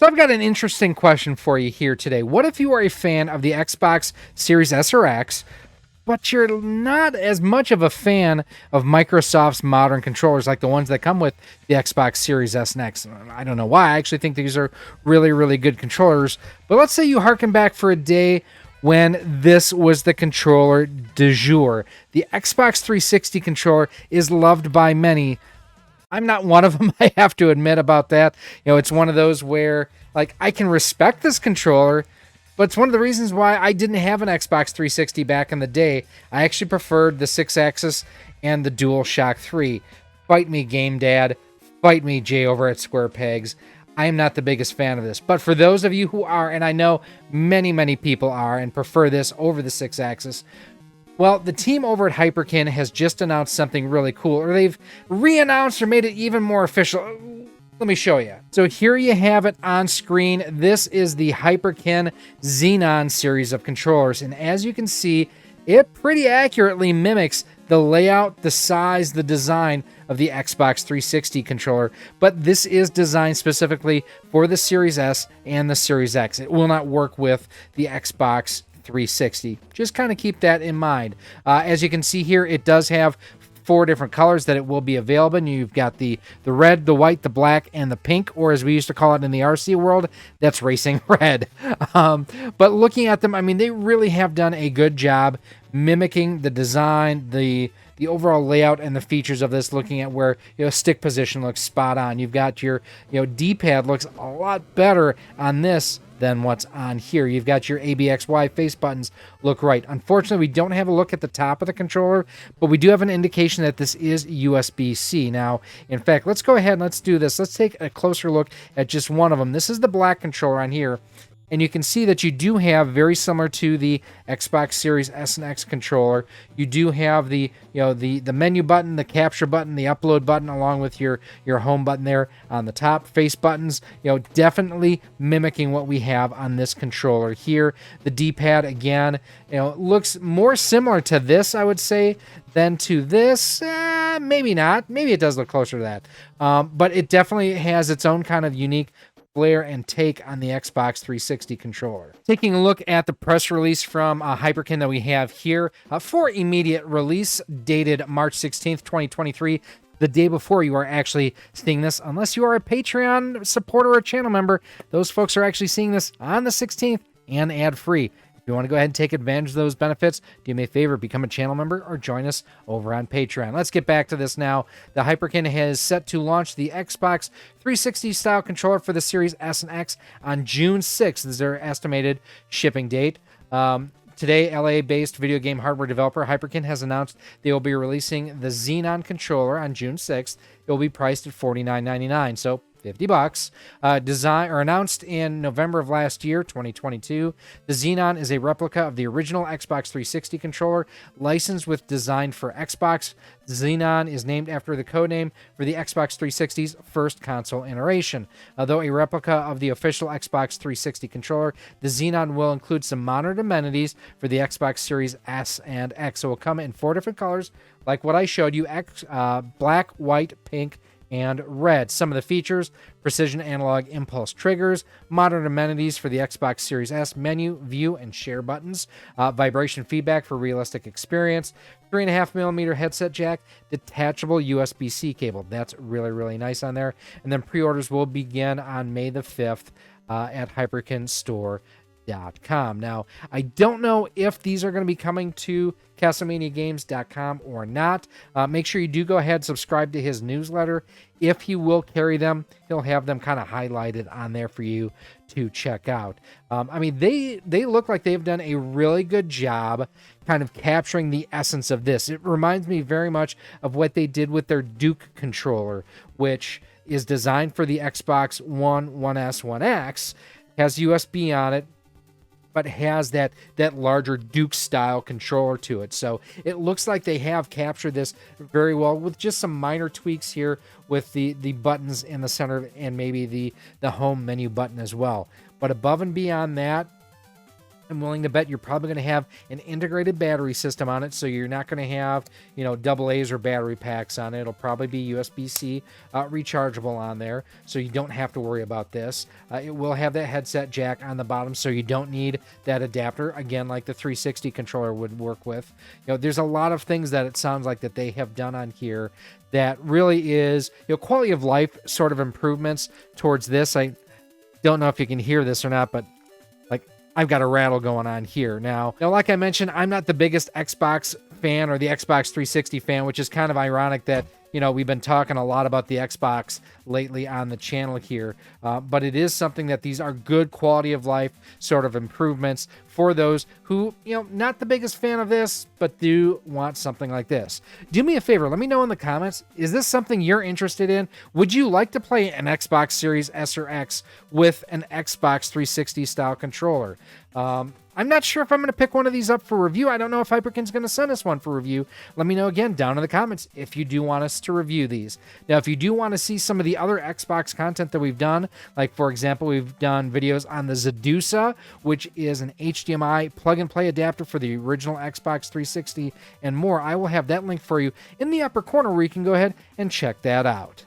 So I've got an interesting question for you here today. What if you are a fan of the Xbox Series S or X, but you're not as much of a fan of Microsoft's modern controllers like the ones that come with the Xbox Series S and X? I don't know why. I actually think these are really, really good controllers. But let's say you harken back for a day when this was the controller du jour. The Xbox 360 controller is loved by many. I'm not one of them, I have to admit about that. It's one of those where, like, I can respect this controller, but it's one of the reasons why I didn't have an Xbox 360 back in the day. I actually preferred the 6-axis and the DualShock 3. Fight me, Game Dad. Fight me, Jay over at Square Pegs. I am not the biggest fan of this. But for those of you who are, and I know many, many people are, and prefer this over the 6-axis, well, the team over at Hyperkin has just announced something really cool, or they've re-announced or made it even more official. Let me show you. So here you have it on screen. This is the Hyperkin Xenon series of controllers. And as you can see, it pretty accurately mimics the layout, the size, the design of the Xbox 360 controller. But this is designed specifically for the Series S and the Series X. It will not work with the Xbox 360. Just kind of keep that in mind. As you can see here, it does have 4 different colors that it will be available in. You've got the red, the white, the black, and the pink, or as we used to call it in the RC world, that's racing red. But looking at them, I mean, they really have done a good job mimicking the design, the overall layout and the features of this, looking at where stick position looks spot on. You've got your D-pad looks a lot better on this than what's on here. You've got your ABXY face buttons look right. Unfortunately, we don't have a look at the top of the controller, but we do have an indication that this is USB-C. Now, in fact, let's go ahead and let's do this. Let's take a closer look at just one of them. This is the black controller on here. And you can see that you do have, very similar to the Xbox Series S and X controller, you do have the menu button, the capture button, the upload button, along with your home button there on the top. Face buttons, definitely mimicking what we have on this controller here. The D-pad, again, looks more similar to this, I would say, than to this. Maybe not. Maybe it does look closer to that. But it definitely has its own kind of unique flair and take on the Xbox 360 controller. Taking a look at the press release from Hyperkin that we have here for immediate release, dated March 16th, 2023, the day before you are actually seeing this, unless you are a Patreon supporter or channel member. Those folks are actually seeing this on the 16th and ad-free. If you want to go ahead and take advantage of those benefits, do me a favor, become a channel member or join us over on Patreon. Let's get back to this now. The Hyperkin has set to launch the Xbox 360 style controller for the Series S and X on June 6th is their estimated shipping date. Today, LA-based video game hardware developer Hyperkin has announced they will be releasing the Xenon controller on June 6th. It will be priced at $49.99, so $50. Announced in November of last year, 2022. The Xenon is a replica of the original Xbox 360 controller, licensed with design for Xbox. Xenon is named after the codename for the Xbox 360's first console iteration. Although a replica of the official Xbox 360 controller, the Xenon will include some modern amenities for the Xbox Series S and X. So it will come in 4 different colors, like what I showed you: black, white, pink, and red. Some of the features: precision analog impulse triggers, modern amenities for the Xbox Series S, menu, view, and share buttons, vibration feedback for realistic experience, 3.5mm headset jack, detachable USB-C cable. That's really, really nice on there. And then pre-orders will begin on May the 5th at hyperkinstore.com. Now, I don't know if these are going to be coming to CastleManiaGames.com or not. Make sure you do go ahead and subscribe to his newsletter. If he will carry them, he'll have them kind of highlighted on there for you to check out. I mean, they look like they've done a really good job kind of capturing the essence of this. It reminds me very much of what they did with their Duke controller, which is designed for the Xbox One, 1S, 1X, has USB on it, but has that larger Duke-style controller to it. So it looks like they have captured this very well, with just some minor tweaks here with the buttons in the center and maybe the home menu button as well. But above and beyond that, I'm willing to bet you're probably going to have an integrated battery system on it, so you're not going to have, double A's or battery packs on it. It'll probably be USB-C rechargeable on there, so you don't have to worry about this. It will have that headset jack on the bottom, so you don't need that adapter, again, like the 360 controller would work with. There's a lot of things that it sounds like that they have done on here that really is, quality of life sort of improvements towards this. I don't know if you can hear this or not, but I've got a rattle going on here. Now, like I mentioned, I'm not the biggest Xbox fan or the Xbox 360 fan, which is kind of ironic that, we've been talking a lot about the Xbox lately on the channel here. But it is something that these are good quality of life sort of improvements for those who, not the biggest fan of this, but do want something like this. Do me a favor. Let me know in the comments. Is this something you're interested in? Would you like to play an Xbox Series S or X with an Xbox 360 style controller? I'm not sure if I'm going to pick one of these up for review. I don't know if Hyperkin's going to send us one for review. Let me know again down in the comments if you do want us to review these. Now, if you do want to see some of the other Xbox content that we've done, like, for example, we've done videos on the Zadusa, which is an HDMI plug-and-play adapter for the original Xbox 360 and more. I will have that link for you in the upper corner where you can go ahead and check that out.